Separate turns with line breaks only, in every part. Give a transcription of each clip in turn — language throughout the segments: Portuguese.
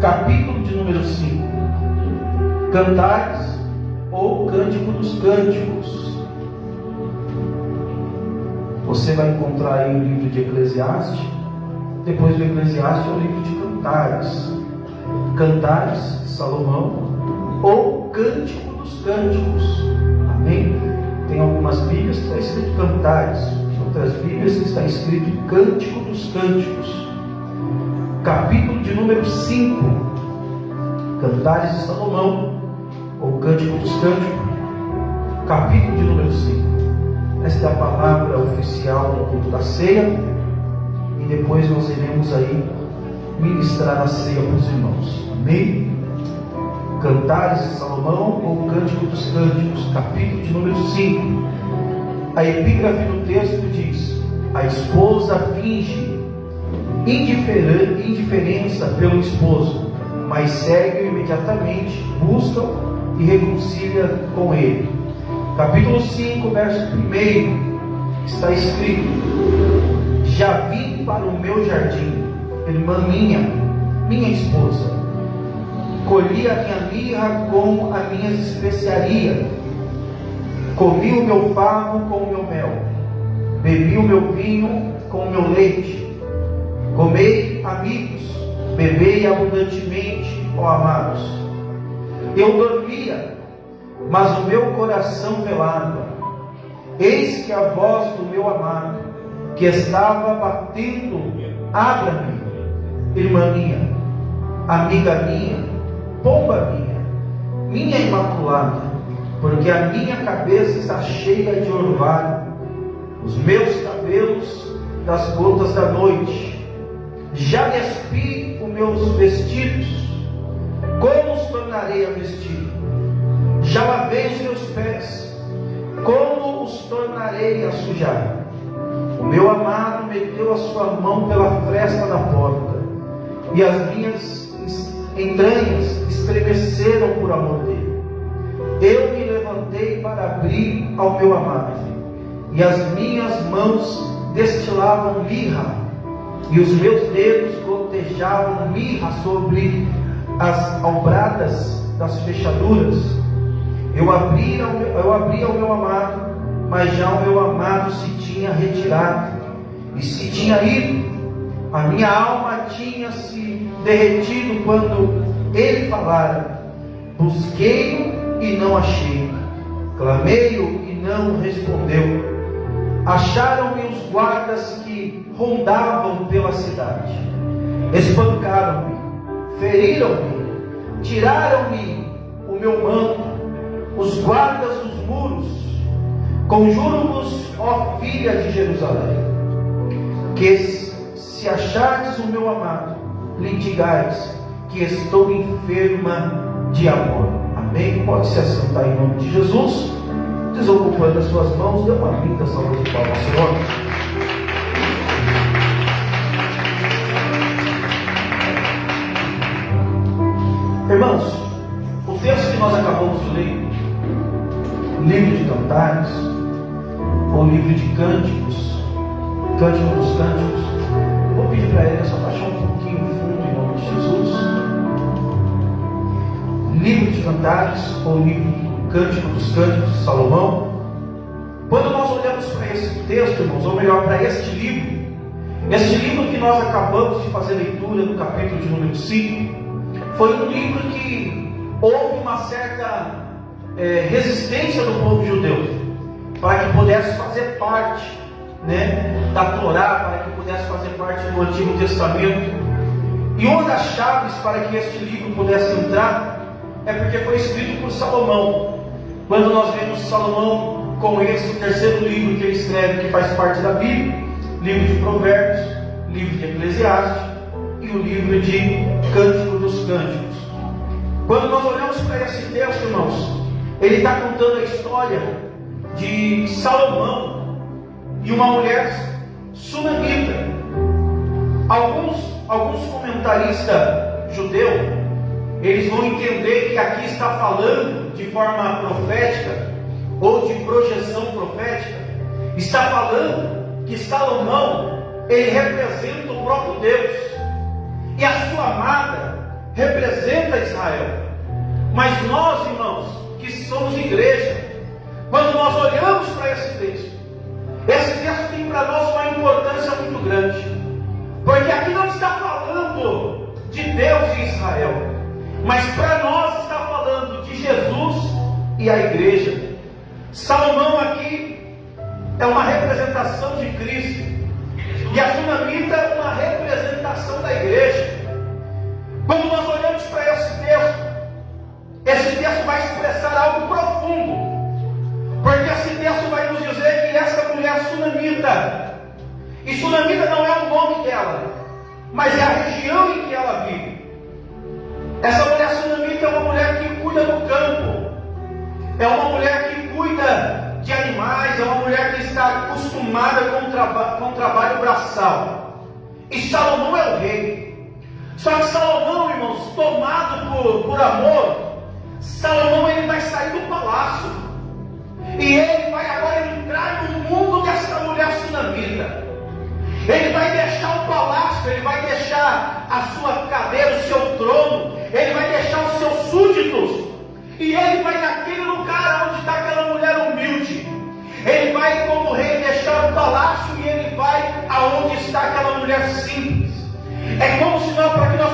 capítulo de número 5. Cantares ou Cântico dos Cânticos. Você vai encontrar aí o livro de Eclesiastes. Depois do Eclesiastes é o livro de Cantares. Cantares, Salomão, ou Cântico dos Cânticos. Amém? Tem algumas Bíblias que está escrito Cantares, outras Bíblias que está escrito Cântico dos Cânticos. Capítulo de número 5. Cantares de Salomão, ou Cântico dos Cânticos. Capítulo de número 5. Esta é a palavra oficial do culto da ceia. E depois nós iremos aí ministrar a ceia para os irmãos. Amém? Cantares de Salomão ou Cântico dos Cânticos, capítulo de número 5. A epígrafe do texto diz: a esposa finge indiferença pelo esposo, mas segue imediatamente, busca e reconcilia com ele. Capítulo 5, verso 1, está escrito: já vim para o meu jardim, irmã minha esposa, colhi a minha mirra com as minhas especiarias, comi o meu favo com o meu mel, bebi o meu vinho com o meu leite, comei, amigos, bebei abundantemente, ó amados. Eu dormia, mas o meu coração velava. Eis que a voz do meu amado, que estava batendo, abra-me, irmã minha, amiga minha, pomba minha imaculada, porque a minha cabeça está cheia de orvalho, os meus cabelos das gotas da noite. Já despi os meus vestidos, como os tornarei a vestir? Já lavei os meus pés, como os tornarei a sujar? O meu amado meteu a sua mão pela fresta da porta, e as minhas entranhas estremeceram por amor dele. Eu me levantei para abrir ao meu amado, e as minhas mãos destilavam mirra, e os meus dedos gotejavam mirra sobre as albradas das fechaduras. Eu abri ao meu amado, mas já o meu amado se tinha retirado e se tinha ido. A minha alma tinha se derretido quando ele falara. Busquei-o e não achei, clamei-o e não respondeu. Acharam-me os guardas que rondavam pela cidade, espancaram-me, feriram-me, tiraram-me o meu manto, os guardas dos muros. Conjuro-vos, ó filha de Jerusalém, que se achardes o meu amado, lhe digais que estou enferma de amor. Amém? Pode se assentar em nome de Jesus, desocupando as suas mãos. Dê uma linda salva de palmas, Senhor. Irmãos, o texto que nós acabamos de ler, livro de Cantares, ou livro de Cânticos, Cântico dos Cânticos, eu vou pedir para ele só baixar um pouquinho o fundo em nome de Jesus. Livro de Cantares, ou livro de Cântico dos Cânticos de Salomão. Quando nós olhamos para esse texto, irmãos, ou melhor, para este livro que nós acabamos de fazer leitura no capítulo de número 5, foi um livro que houve uma certa resistência do povo judeu para que pudesse fazer parte, da Torá, para que pudesse fazer parte do Antigo Testamento. E uma das chaves para que este livro pudesse entrar é porque foi escrito por Salomão. Quando nós vemos Salomão com esse terceiro livro que ele escreve, que faz parte da Bíblia, livro de Provérbios, livro de Eclesiastes e o livro de Cântico dos Cânticos. Quando nós olhamos para esse texto, irmãos, ele está contando a história de Salomão e uma mulher sunamita. Alguns comentaristas judeus, eles vão entender que aqui está falando de forma profética ou de projeção profética, está falando que Salomão, ele representa o próprio Deus, e a sua amada representa Israel. Mas nós, irmãos, que somos igreja, quando nós olhamos para esse texto tem para nós uma importância muito grande, porque aqui não está falando de Deus e Israel, mas para nós está falando de Jesus e a igreja. Salomão aqui é uma representação de Cristo, e a sunamita é uma representação da igreja. Quando nós olhamos para esse texto vai expressar algo profundo, porque esse texto vai nos dizer que essa mulher sunamita, e sunamita não é o nome dela, mas é a região em que ela vive. Essa mulher sunamita é uma mulher que cuida do campo, é uma mulher que cuida de animais, é uma mulher que está acostumada com o trabalho braçal. E Salomão é o rei. Só que Salomão, irmãos, tomado por amor, Salomão ele vai sair do palácio, e ele vai agora entrar no mundo dessa mulher sunamita. Ele vai deixar o palácio, ele vai deixar a sua cadeira, o seu trono, ele vai deixar os seus súditos, e ele vai naquele lugar onde está aquela mulher humilde. Ele vai, como rei, deixar o palácio, e ele vai aonde está aquela mulher simples. É como se nós, para que nós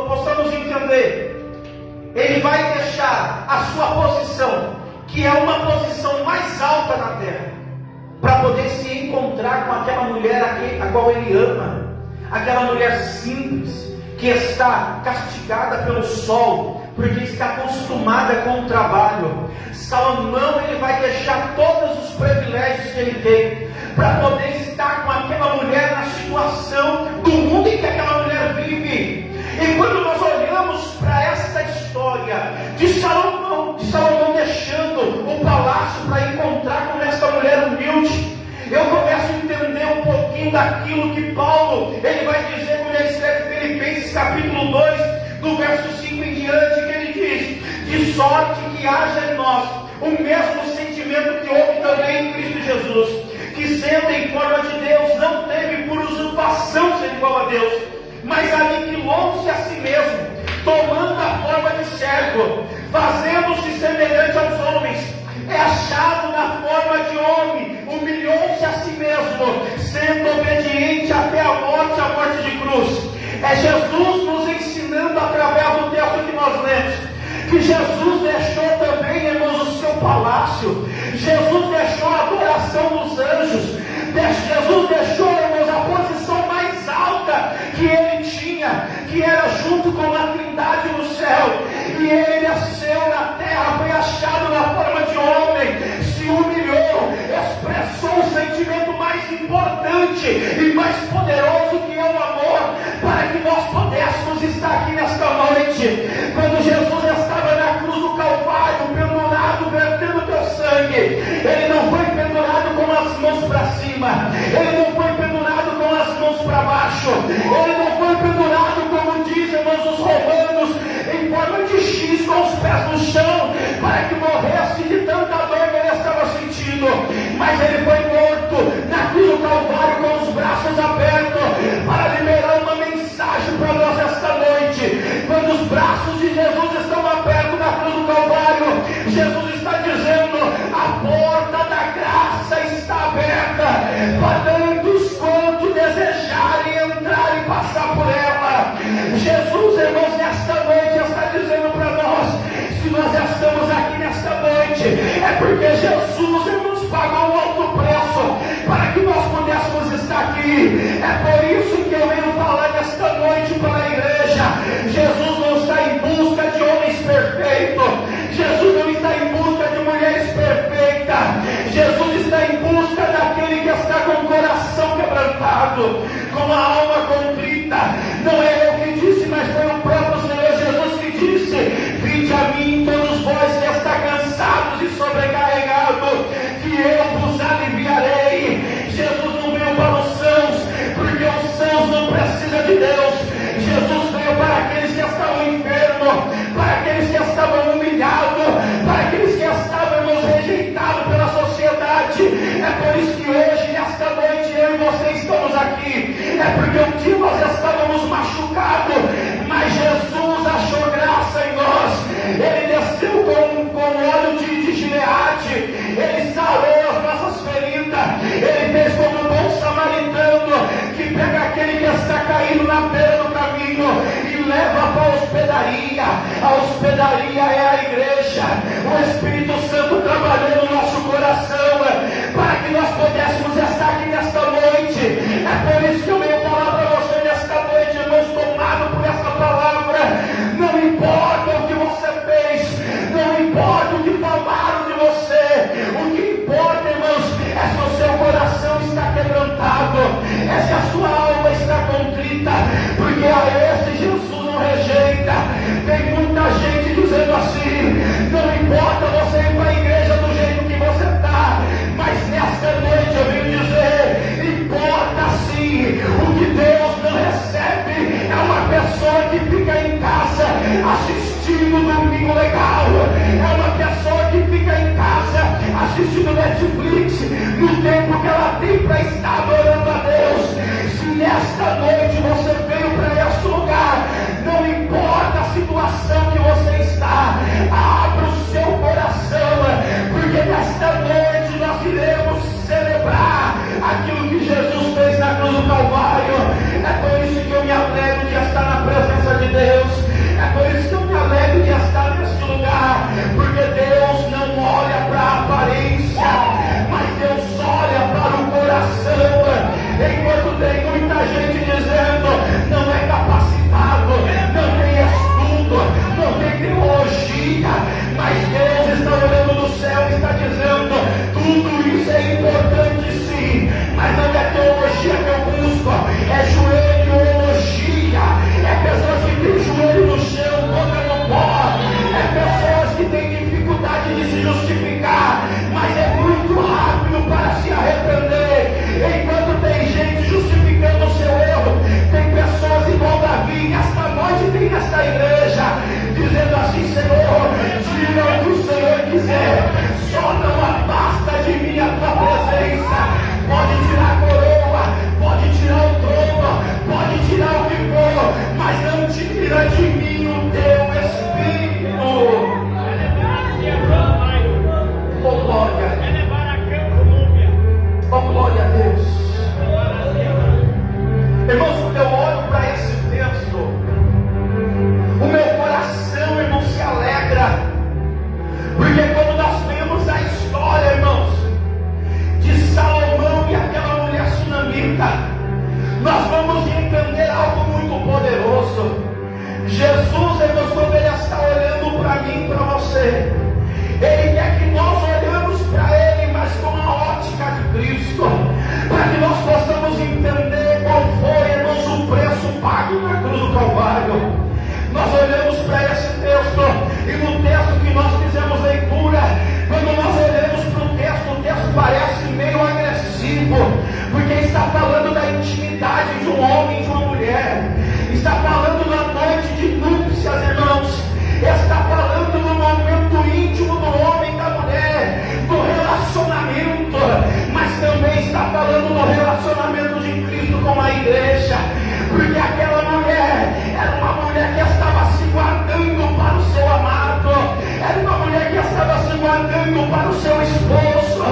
possamos entender, ele vai deixar a sua posição, que é uma posição mais alta na terra, para poder se encontrar com aquela mulher a qual ele ama, aquela mulher simples, que está castigada pelo sol, porque está acostumada com o trabalho. Salomão ele vai deixar todos os privilégios que ele tem, para poder estar com aquela mulher na situação do mundo em que aquela mulher vive. E quando nós olhamos para esta história de Salomão deixando o palácio para encontrar com essa mulher humilde, eu começo a entender um pouquinho daquilo que Paulo ele vai dizer quando ele escreve Filipenses capítulo 2, do verso 5 em diante, que ele diz: de sorte que haja em nós o mesmo sentimento que houve também em Cristo Jesus, que sendo em forma de Deus, não teve por usurpação ser igual a Deus, mas aniquilou-se a si mesmo, tomando a forma de servo, fazendo-se semelhante aos homens, é achado na forma de homem, humilhou-se a si mesmo, sendo obediente até a morte de cruz. É Jesus nos ensinando através do texto que nós lemos, que Jesus deixou também, irmãos, o seu palácio. Jesus deixou a adoração dos anjos. Jesus deixou, irmãos, a posição mais alta que ele tinha, que era junto com a Trindade no céu. E ele nasceu na terra, foi achado na forma de homem, se humilhou, expressou o sentimento mais importante e mais poderoso, que é o amor, para que nós pudéssemos estar aqui nesta noite. Quando Jesus estava na cruz do Calvário, pendurado, vertendo teu sangue, ele não foi pendurado com as mãos para cima, ele não foi pendurado com as mãos para baixo, ele não foi pendurado, como dizem os romanos, em forma de X, com os pés no chão, para que morresse de tanta dor que ele estava sentindo, mas ele foi morto na cruz do Calvário com os braços abertos, para liberar uma mensagem para nós esta noite. Quando os braços de Jesus estão abertos na cruz do Calvário, Jesus está dizendo: a porta da graça está aberta para tantos quanto desejarem entrar e passar por ela. Jesus, irmãos, nesta noite está dizendo para nós: se nós estamos aqui nesta noite, é porque Jesus, irmãos, pagou um alto preço para que nós pudéssemos estar aqui. É por isso que eu venho falar nesta noite para a igreja. Jesus não está em busca de homens perfeitos, Jesus não está em busca de mulheres perfeitas, Jesus está em busca daquele que está com o coração quebrantado, com a alma contrita. Não é eu que disse, mas foi o próprio Senhor Jesus que disse: vinde a mim todos vós que estáis cansados e sobrecarregados, que eu vos aliviarei. Jesus não veio para os sãos, porque os sãos não precisam de Deus. Jesus veio para aqueles que estavam enfermos, para aqueles que estavam humilhados, para aqueles que estavam rejeitados pela sociedade. É por isso que hoje, nesta noite, eu e você estamos aqui. É porque um dia nós estávamos machucados, leva para a hospedaria. A hospedaria é a igreja. O Espírito Santo trabalhou no nosso coração para que nós pudéssemos estar aqui nesta noite. É por isso que eu venho falar para você nesta noite, irmãos, tomado por essa palavra. Não importa o que você fez, não importa o que falaram de você, o que importa, irmãos, é se o seu coração está quebrantado, é se a sua alma está contrita, porque a esse Jesus não rejeita. Tem muita gente dizendo assim: não importa você ir para a igreja do jeito que você está, mas nesta noite eu venho dizer: importa sim. O que Deus não recebe é uma pessoa que fica em casa assistindo Domingo Legal, é uma pessoa que fica em casa assistindo Netflix no tempo que ela tem para estar adorando a Deus. Se nesta noite você veio para este lugar, não importa a situação que você está, abra o seu coração, porque nesta noite nós iremos celebrar aquilo que Jesus fez na cruz do Calvário. É por isso que eu me alegro de estar na presença de Deus. É por isso que eu me alegro de estar neste lugar, porque Deus não olha para a aparência, mas Deus olha para o coração. Enquanto tem muita gente dizendo: não é capacitado, não tem estudo, não tem teologia, mas Deus está olhando do céu e está dizendo: tudo isso é importante sim, mas não é teologia que eu busco, é joelhologia, é pessoas que têm joelho no chão, boca no pó, é pessoas que têm dificuldade de se justificar, mas é muito rápido para se arrepender. Enquanto tem gente justificando o seu erro, tem pessoas igual Davi, esta noite tem nesta igreja, dizendo assim: Senhor, tira o que o Senhor quiser, só não afasta de mim a tua presença. Pode tirar a coroa, pode tirar o trono, pode tirar o que for, mas não tira de mim o teu Espírito. Oh glória, oh glória a Deus. Irmãos, quando eu olho para esse texto, o meu coração, irmão, se alegra, porque quando nós vemos a história, irmãos, de Salomão e aquela mulher sunamita, nós vamos entender algo muito poderoso. Jesus, irmãos, quando Ele está olhando para mim e para você, Ele quer que nós olhamos para Ele, mas com a ótica de Cristo, para que nós possamos entender qual foi, irmãos, o preço pago na cruz do Calvário. Nós olhamos para esse texto, e no texto que nós fizemos leitura, quando nós olhamos para o texto parece meio agressivo, porque está falando da intimidade de um homem e de uma mulher, está falando da noite de núpcias, irmãos, está falando do momento íntimo do homem e da mulher, do relacionamento, mas também está falando do relacionamento de Cristo com a igreja, porque aquela mulher era uma mulher que estava se guardando para o seu amado, era uma mulher que estava se guardando para o seu esposo.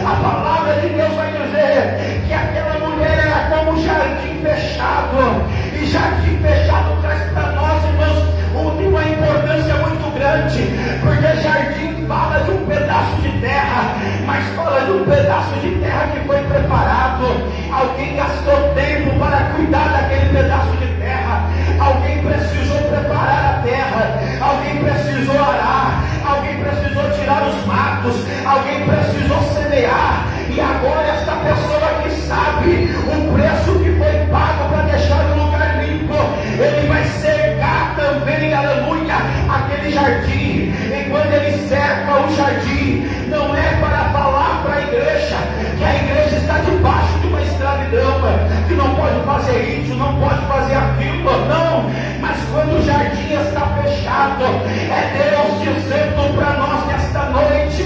A palavra de Deus vai dizer que aquela mulher era como um jardim fechado, e jardim fechado traz para nós, irmãos, uma importância muito grande, porque jardim fala de um pedaço de terra, mas fala de um pedaço de terra que foi preparado. Alguém gastou tempo para cuidar daquele pedaço de terra, alguém precisou preparar a terra, alguém precisou arar, alguém precisou tirar os matos, alguém precisou semear, e agora esta pessoa que sabe o preço que foi pago para deixar o lugar limpo, ele vai cercar também, aleluia, aquele jardim. E quando ele cerca o jardim, não é para falar para a igreja que a igreja está debaixo de uma escravidão, que não pode fazer isso, não pode fazer aquilo, não. Mas quando o jardim está fechado, é Deus dizendo para nós nesta noite: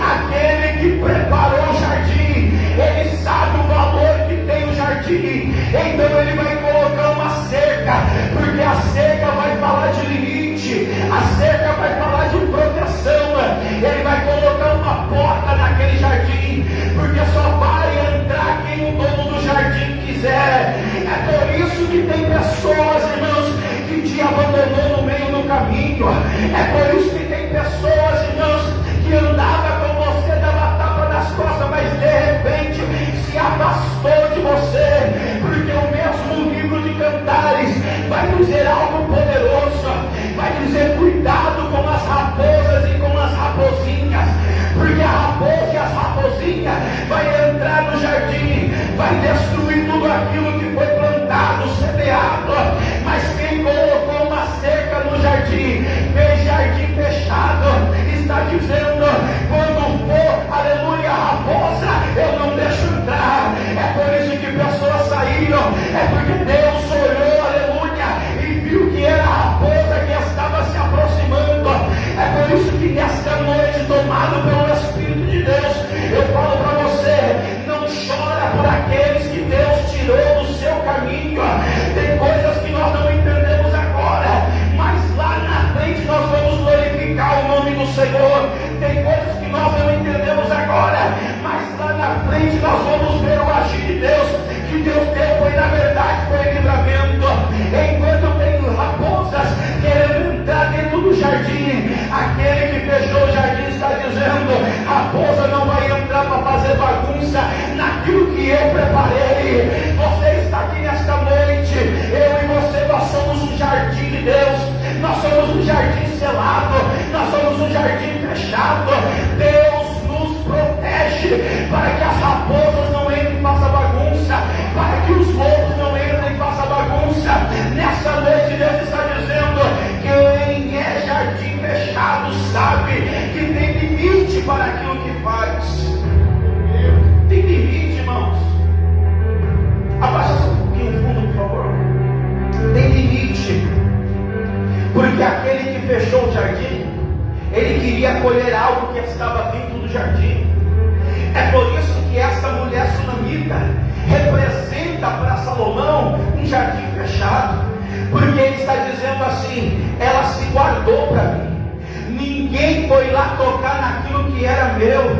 aquele que preparou o jardim, ele sabe o valor que tem o jardim, então ele vai colocar uma cerca, porque a cerca vai falar de limite, a cerca vai falar de proteção, ele vai colocar uma porta naquele jardim, porque só vai entrar quem o dono do jardim quiser. É por isso que tem pessoas, irmãos, que abandonou no meio do caminho. É por isso que tem pessoas, irmãos, que andava com você, dava tapa nas costas, mas de repente se afastou de você, porque o mesmo livro de Cantares vai dizer algo poderoso, vai dizer cuidado com as raposas e com as raposinhas, porque a raposa e as raposinhas vai entrar no jardim, vai destruir tudo aquilo que foi plantado, semeado. Mas quem colocou uma cerca no jardim, fez jardim fechado, está dizendo: quando for, aleluia, raposa, eu não deixo entrar. É por isso que pessoas saíram, é porque Deus olhou, aleluia, e viu que era a raposa que estava se aproximando. É por isso que nesta noite, tomado pelo Espírito de Deus, eu falo para você: não chora por aqueles que Deus tirou do seu caminho. Tem coisas que nós não entendemos agora, mas lá na frente nós vamos glorificar o nome do Senhor. Tem coisas que nós não entendemos agora, mas lá na frente nós vamos ver o agir de Deus. Que Deus deu foi, na verdade, foi livramento. Enquanto tem raposas querendo entrar dentro do jardim, aquele que fechou o jardim está dizendo: raposa não vai entrar para fazer bagunça naquilo que eu preparei. Você está aqui nesta noite, eu e você, nós somos um jardim de Deus, nós somos um jardim selado, nós somos um jardim fechado. Deus nos protege para que as raposas não entrem e façam bagunça, para que os lobos não entrem e façam bagunça. Nessa noite Deus está dizendo que quem é jardim fechado sabe que tem limite para aquilo que faz. Tem limite, irmãos. Abaixa só um pouquinho o fundo, por favor. Tem limite, porque aquele que fechou o jardim, ele queria colher algo que estava dentro do jardim. É por isso que esta mulher sunamita representa para Salomão um jardim fechado, porque ele está dizendo assim: ela se guardou para mim, ninguém foi lá tocar naquilo que era meu.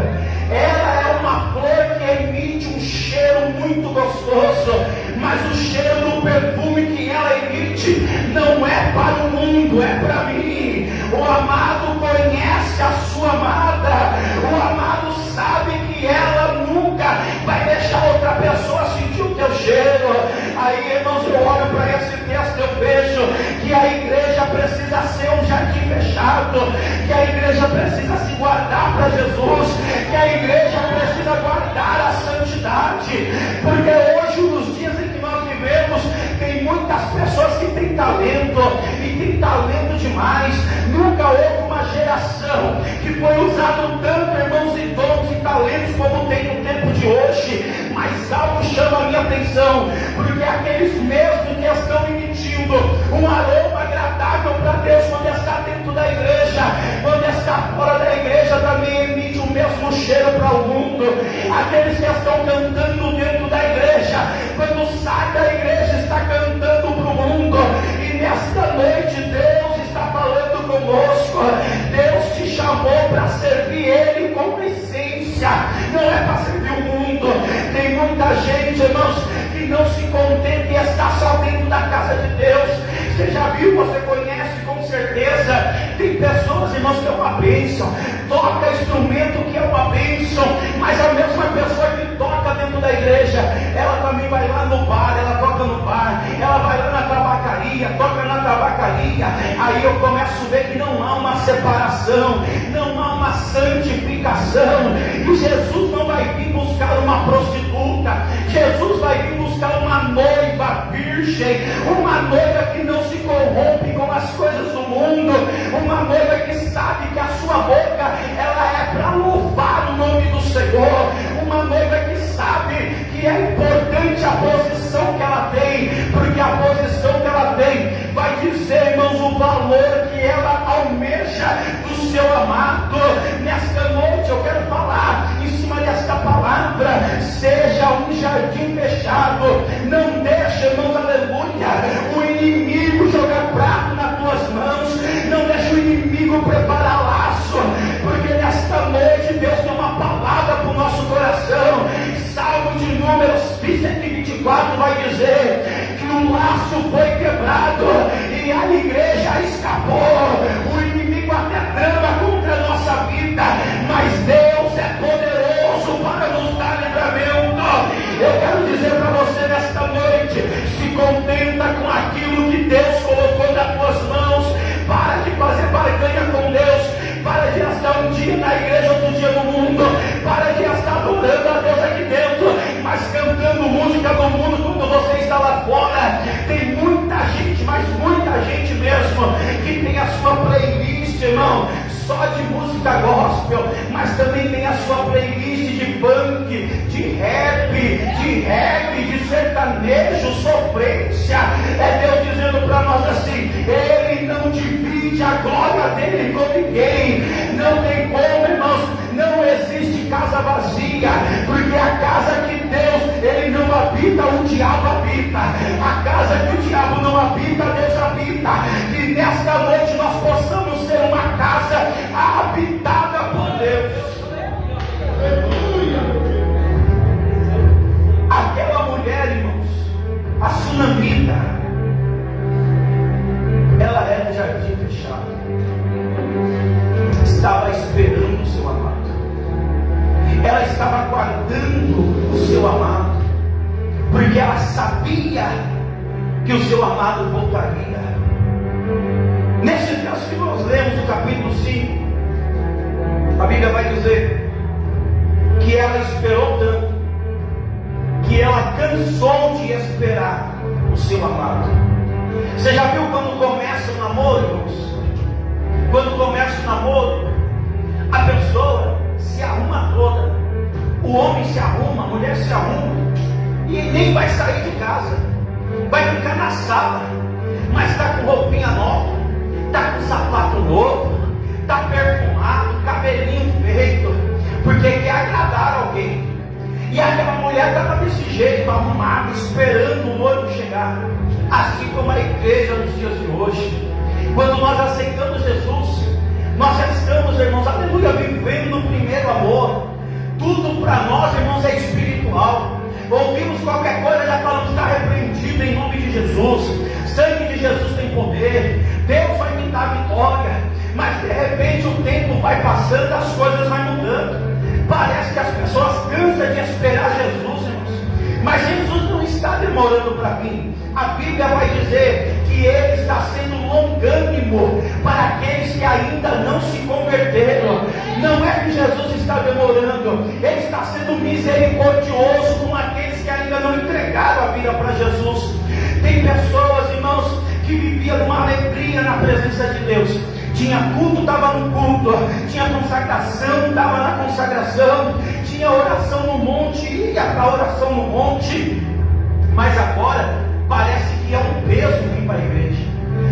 Ela é uma flor que emite um cheiro muito gostoso, mas o cheiro do perfume que ela emite não é para o mundo, é para mim. O amado conhece a sua amada, o amado sabe que ela nunca vai deixar outra pessoa sentir o teu cheiro. Aí, irmãos, eu olho para esse texto, eu vejo que a igreja precisa ser um jardim fechado, que a igreja precisa se guardar para Jesus, que a igreja precisa guardar a santidade, porque hoje, nos dias em que nós vivemos, tem muitas pessoas que têm talento, e tem talento demais. Nunca houve uma geração que foi usado tanto, irmãos, e dons e talentos como tem no tempo de hoje. Mas algo chama a minha atenção, porque aqueles mesmos que estão emitindo um aroma agradável para Deus quando está dentro da igreja, quando está fora da igreja também emite o mesmo cheiro para o mundo. Aqueles que estão cantando dentro da igreja, quando sai da igreja está cantando para o mundo. E nesta noite Deus está falando conosco. Deus te chamou para servir Ele com essência, não é para servir o mundo. Tem muita gente, irmãos, que não se contenta e está só dentro da casa de Deus. Você já viu, você conhece com certeza. Tem pessoas, irmãos, que é uma bênção, toca instrumento que é uma bênção, mas a mesma pessoa que toca dentro da igreja, ela também vai lá no bar, ela toca no bar, ela vai lá na tabacaria, toca na tabacaria. Aí eu começo a ver que não há uma separação, não há uma santificação. E Jesus não vai vir buscar uma prostituta, Jesus vai vir buscar uma noiva virgem, uma noiva que não se corrompe com as coisas do mundo, uma noiva que sabe que a sua boca ela é para louvar o nome do Senhor, uma noiva que sabe que é importante a posição que ela tem, porque a posição que ela tem vai dizer, irmãos, o valor que ela almeja do seu amado. Nesta noite eu quero falar em cima desta palavra: seja um jardim fechado, não deixe, irmãos, aleluia, o inimigo jogar prato nas tuas mãos, não deixe o inimigo preparar laço, porque nesta noite Deus tem uma palavra para o nosso coração. Salmo de Números 124 vai dizer que o laço foi quebrado e e a igreja escapou. O inimigo até trama contra a nossa vida, mas Deus é poderoso para nos dar livramento. Eu quero dizer para você nesta noite: se contenta com aquilo que Deus colocou nas tuas mãos. Para de fazer barganha com Deus. Para de estar um dia na igreja, outro dia no mundo. Para de estar adorando a Deus aqui dentro, mas cantando música no mundo quando você está lá fora. Tem muita gente, mas muita gente mesmo, que tem a sua playlist, irmão, só de música gospel, mas também tem a sua playlist de funk, de rap, de reggae, de sertanejo, sofrência. É Deus dizendo para nós assim: Ele não divide a glória dele com ninguém. Não tem como, irmãos, não existe casa vazia, porque a casa que Deus, Ele não habita, o diabo habita. A casa que o diabo não habita, Deus habita. E nesta noite nós possamos ser uma casa habitada por Deus. Aleluia. Aquela mulher, irmãos, a sunamita, ela era de jardim fechado, estava esperando o seu amado. Ela estava aguardando o seu amado, porque ela sabia que o seu amado voltaria. Nesse texto que nós lemos, no capítulo 5, a Bíblia vai dizer que ela esperou tanto, que ela cansou de esperar o seu amado. Você já viu quando começa o namoro, irmãos? Quando começa o namoro, a pessoa se arruma toda. O homem se arruma, a mulher se arruma, e nem vai sair de casa, vai ficar na sala, mas está com roupinha nova, está com sapato novo, está perfumado, cabelinho feito, porque quer agradar alguém. E aquela mulher estava desse jeito, arrumada, esperando o noivo chegar. Assim como a igreja nos dias de hoje, quando nós aceitamos Jesus, nós já estamos, irmãos, aleluia, vivendo no primeiro amor. Tudo para nós, irmãos, é espiritual. Ouvimos qualquer coisa, já falamos: está repreendido em nome de Jesus. Sangue de Jesus tem poder. Deus vai me dar vitória. Mas de repente o tempo vai passando, as coisas vão mudando. Parece que as pessoas cansam de esperar Jesus, irmãos. Mas Jesus não está demorando para vir. A Bíblia vai dizer que Ele está sendo longânimo para aqueles que ainda não se converteram. Não é que Jesus está demorando, Ele está sendo misericordioso com aqueles que ainda não entregaram a vida para Jesus. Tem pessoas, irmãos, que viviam numa alegria na presença de Deus. Tinha culto, estava no culto. Tinha consagração, estava na consagração. Tinha oração no monte, ia para a oração no monte. Mas agora parece que é um peso vir para a igreja.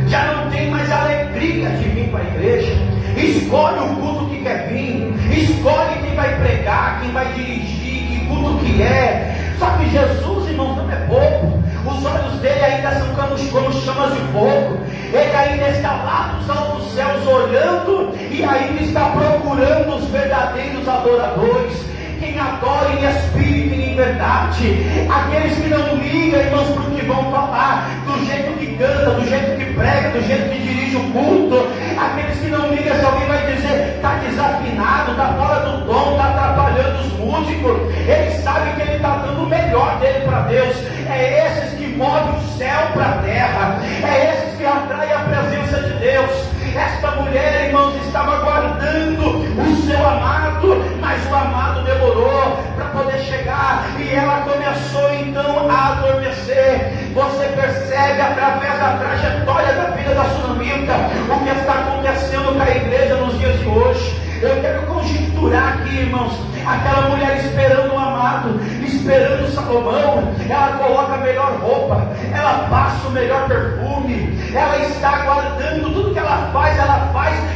Já não tem mais alegria de vir para a igreja. Escolhe o culto que quer vir, escolhe quem vai pregar, quem vai dirigir, que culto que é. Só que Jesus, irmãos, não é bobo. Os olhos dele ainda são como chamas de fogo. Ele ainda está lá dos altos céus olhando, e ainda está procurando os verdadeiros adoradores. Quem adora em espírito e em verdade. Aqueles que não ligam, irmãos, para o que vão falar, do jeito que canta, do jeito que prega, do jeito que dirige o culto. Aqueles que não ligam se alguém vai dizer: está desafinado, está fora do tom, está atrapalhando os músicos. Ele sabe que ele está dando o melhor dele para Deus. É esses que movem o céu para a terra. É esses que atraem a presença de Deus. Esta mulher, irmãos, estava aguardando o seu amado, mas o amado demorou para poder chegar, e ela começou então a adormecer. Você percebe através da trajetória da vida da sunamita o que está acontecendo com a igreja nos dias de hoje. Eu quero conjecturar aqui, irmãos, aquela mulher esperando o amado, esperando Salomão. Ela coloca a melhor roupa, ela passa o melhor perfume, ela está aguardando. Tudo que ela faz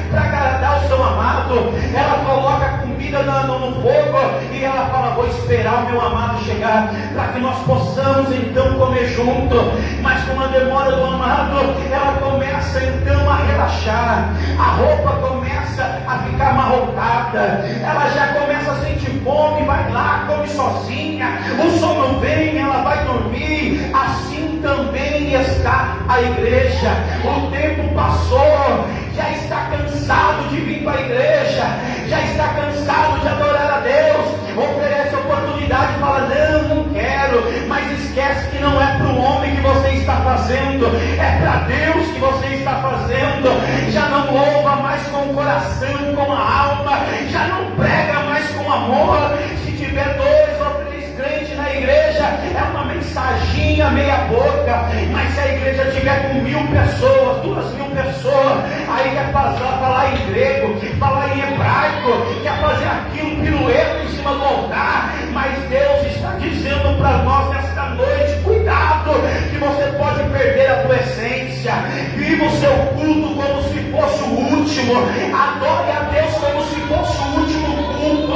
para agradar o seu amado. Ela coloca comida no fogo, e ela fala: vou esperar o meu amado chegar, para que nós possamos então comer junto. Mas com a demora do amado, ela começa então a relaxar, a roupa começa a ficar amarrotada, ela já começa a sentir fome, vai lá, come sozinha, o sono vem, ela vai dormir. Assim também que está a igreja? O tempo passou, já está cansado de vir para a igreja, já está cansado de adorar a Deus, oferece oportunidade e fala, não quero, mas esquece que não é para o homem que você está fazendo, é para Deus que você está fazendo. Já não louva mais com o coração, com a alma, já não prega mais com amor. Se tiver 2 ou 3 crentes na igreja, é uma mensaginha meia boca, mas se a igreja tiver com 1000 pessoas, 2000 pessoas, aí quer falar em grego, falar em hebraico, quer fazer aquilo, pirueta em cima do altar. Mas Deus está dizendo para nós nesta noite, cuidado, que você pode perder a tua essência. Viva o seu culto como se fosse o último, adore a Deus como se fosse o último culto,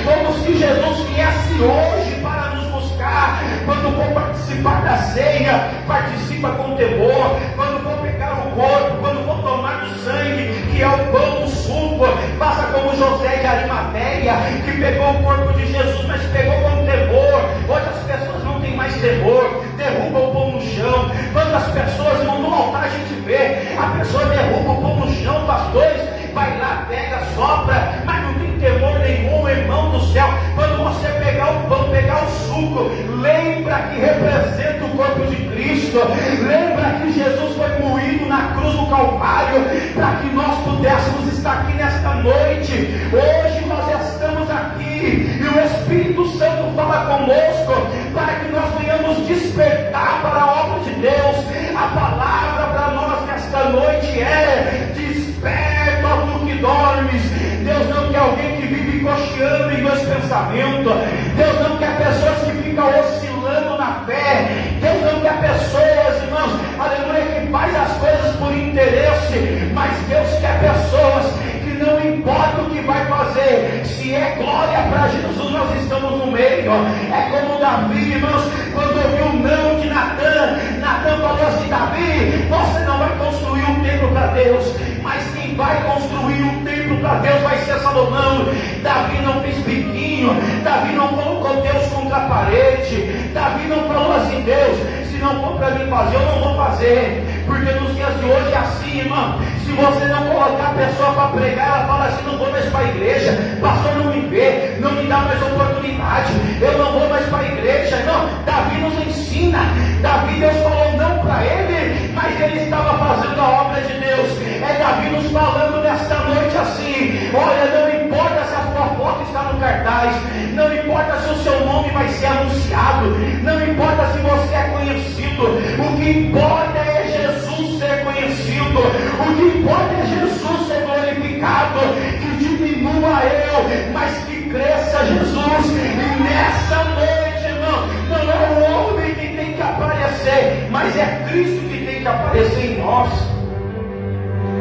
como se Jesus viesse hoje para nos buscar. Quando for participar da ceia, participa com temor. Quando for pegar o corpo, quando for tomar o sangue, que é o pão, o suco, faça como José de Arimateia, que pegou o corpo de Jesus, mas pegou com temor. Hoje as pessoas não têm mais temor, derruba o pão no chão. Quantas pessoas, irmão, no altar a gente vê, a pessoa derruba o pão no chão, pastores, vai lá, pega, sopra, mas não tem temor nenhum, irmão do céu. Quando você pegar o pão, pegar o suco, lembra que representa o corpo de Cristo, lembra que Jesus foi moído na cruz do Calvário, para que nós pudéssemos estar aqui nesta noite. Hoje nós estamos aqui, e o Espírito Santo fala conosco, para que nós venhamos despertar para a obra de Deus. A palavra para nós nesta noite é: desperta, tu que dormes. Deus não quer alguém que vive cocheando em dois pensamentos. Deus não quer pessoas que ficam oscilando na fé. Deus não quer pessoas, irmãos, aleluia, que faz as coisas por interesse. Mas Deus quer pessoas que não importa o que vai fazer, se é glória para Jesus, nós estamos no meio. É como Davi, irmãos, quando ouviu o não de Natã falou assim: Davi, você não vai construir um templo para Deus, mas quem vai construir um templo para Deus vai ser Salomão. Davi não fez biquinho, Davi não colocou Deus contra a parede, Davi não falou assim: Deus, se não for para mim fazer, eu não vou fazer. Porque nos dias de hoje é assim, irmão. Se você não colocar a pessoa para pregar, ela fala assim: não vou mais para a igreja, pastor não me vê, não me dá mais oportunidade, eu não vou mais para a igreja. Não, Davi nos ensina. Davi, Deus falou não para ele, mas ele estava fazendo a obra de Deus. É Davi nos falando nesta noite assim: olha, não importa se a sua foto está no cartaz, não importa se o seu nome vai ser anunciado, não importa se você é conhecido, o que importa é Jesus ser conhecido, o que importa é Jesus ser glorificado. Que diminua eu, mas que cresça Jesus. E nessa noite, irmão, não é o homem que tem que aparecer, mas é Cristo que tem que aparecer em nós.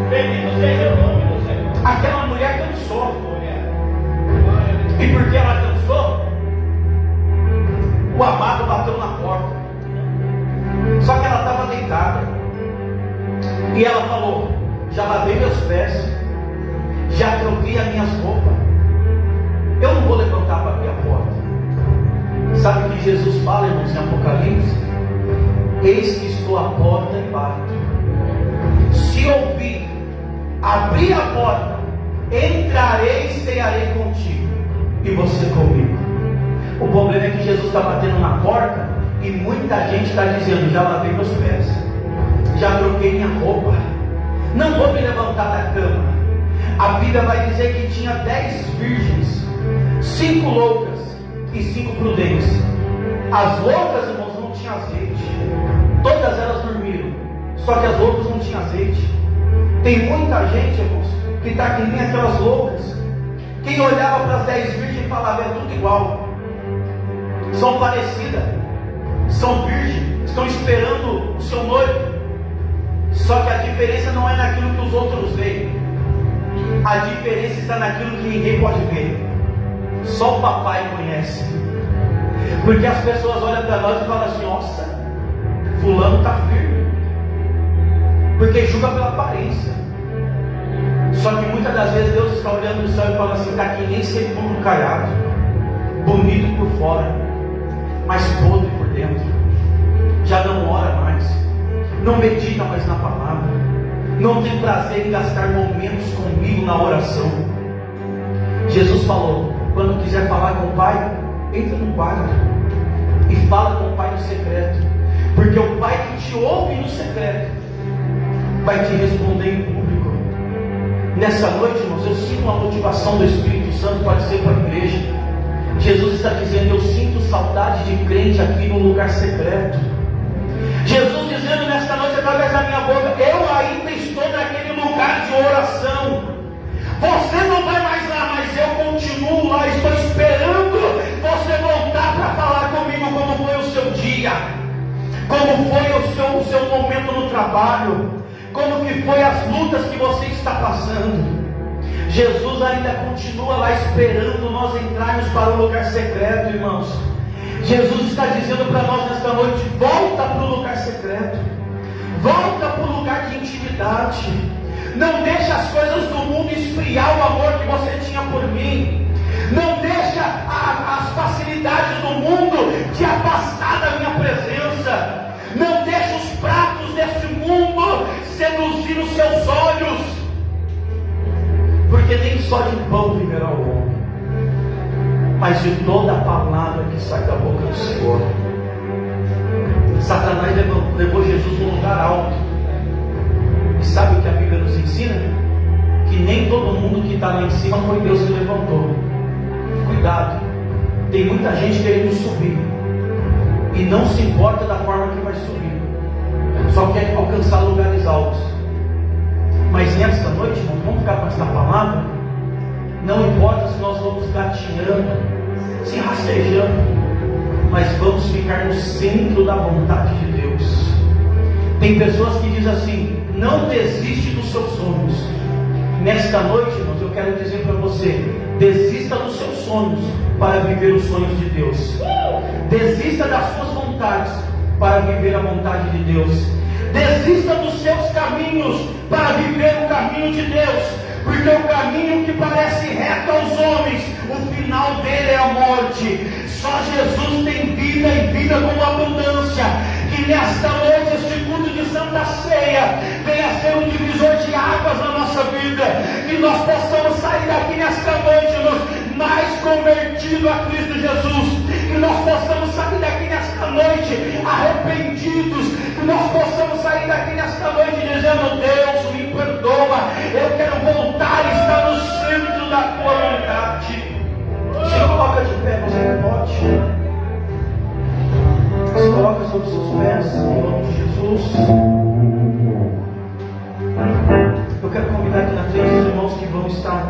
Bendito seja o nome do Senhor.
Aquela mulher cansou. E porque ela cansou, o amado bateu na porta. Só que ela estava deitada. E ela falou: já lavei meus pés, já troquei as minhas roupas, eu não vou levantar para abrir a porta. Sabe o que Jesus fala, irmãos, em Apocalipse? Eis que estou à porta e bato. Se ouvir, abrir a porta, entrarei e cearei contigo, e você comigo. O problema é que Jesus está batendo na porta, e muita gente está dizendo: já lavei meus pés, já troquei minha roupa, não vou me levantar da cama. A Bíblia vai dizer que tinha 10 virgens, 5 loucas e 5 prudentes. As loucas, irmãos, não tinham azeite, todas elas dormiram, só que as loucas não tinham azeite. Tem muita gente, irmãos, que está que nem aquelas loucas. Quem olhava para as 10 virgens falava: é tudo igual, são parecidas, são virgens, estão esperando o seu noivo. Só que a diferença não é naquilo que os outros veem, a diferença está naquilo que ninguém pode ver, só o papai conhece. Porque as pessoas olham para nós e falam assim: nossa, fulano está firme, porque julga pela aparência. Só que muitas das vezes Deus está olhando do céu e fala assim: está que nem sepulcro caiado, bonito por fora, mas podre por dentro, já não ora mais, não medita mais na palavra, não tem prazer em gastar momentos comigo na oração. Jesus falou: quando quiser falar com o Pai, entra no quarto e fala com o Pai no secreto, porque o Pai que te ouve no secreto vai te responder em público. Nessa noite, irmãos, eu sinto uma motivação do Espírito Santo para dizer para a igreja. Jesus está dizendo: eu sinto saudade de crente aqui no lugar secreto. Jesus dizendo nesta noite através da minha boca: eu ainda estou naquele lugar de oração. Você não vai mais lá, mas eu continuo lá. Estou esperando você voltar para falar comigo como foi o seu dia, como foi o seu momento no trabalho, como que foi as lutas que você está passando. Jesus ainda continua lá esperando nós entrarmos para o lugar secreto, irmãos. Jesus está dizendo para nós nesta noite: volta para o lugar secreto, volta para o lugar de intimidade. Não deixa as coisas do mundo esfriar o amor que você tinha por mim. Não deixa as facilidades do mundo te afastar da minha presença. Não deixa os pratos deste mundo seduzir os seus olhos, porque nem só de pão viverá o homem, mas de toda a palavra que sai da boca do Senhor. Satanás levou Jesus num lugar alto. E sabe o que a Bíblia nos ensina? Que nem todo mundo que está lá em cima foi Deus que levantou. Cuidado, tem muita gente querendo subir e não se importa da forma que vai subir, só quer alcançar lugares altos. Mas nesta noite, irmãos, vamos ficar com esta palavra. Não importa se nós vamos gatinhando, se rastejando, mas vamos ficar no centro da vontade de Deus. Tem pessoas que dizem assim: não desiste dos seus sonhos. Nesta noite, irmãos, eu quero dizer para você: desista dos seus sonhos para viver os sonhos de Deus. Desista das suas vontades para viver a vontade de Deus. Desista dos seus caminhos para viver o caminho de Deus, porque o caminho que parece reto aos homens, o final dele é a morte. Só Jesus tem vida e vida com abundância. Que nesta noite este culto de Santa Ceia venha a ser um divisor de águas na nossa vida, que nós possamos sair daqui nesta noite mais convertidos a Cristo Jesus, que nós possamos sair daqui nesta noite arrependidos, que nós possamos sair daqui nesta noite dizendo: Deus, me perdoa, eu quero voltar a estar no centro da tua vontade. Se coloca de pé, você pode. Se coloca sobre os seus pés, em nome de Jesus. Eu quero convidar aqui na frente os irmãos que vão estar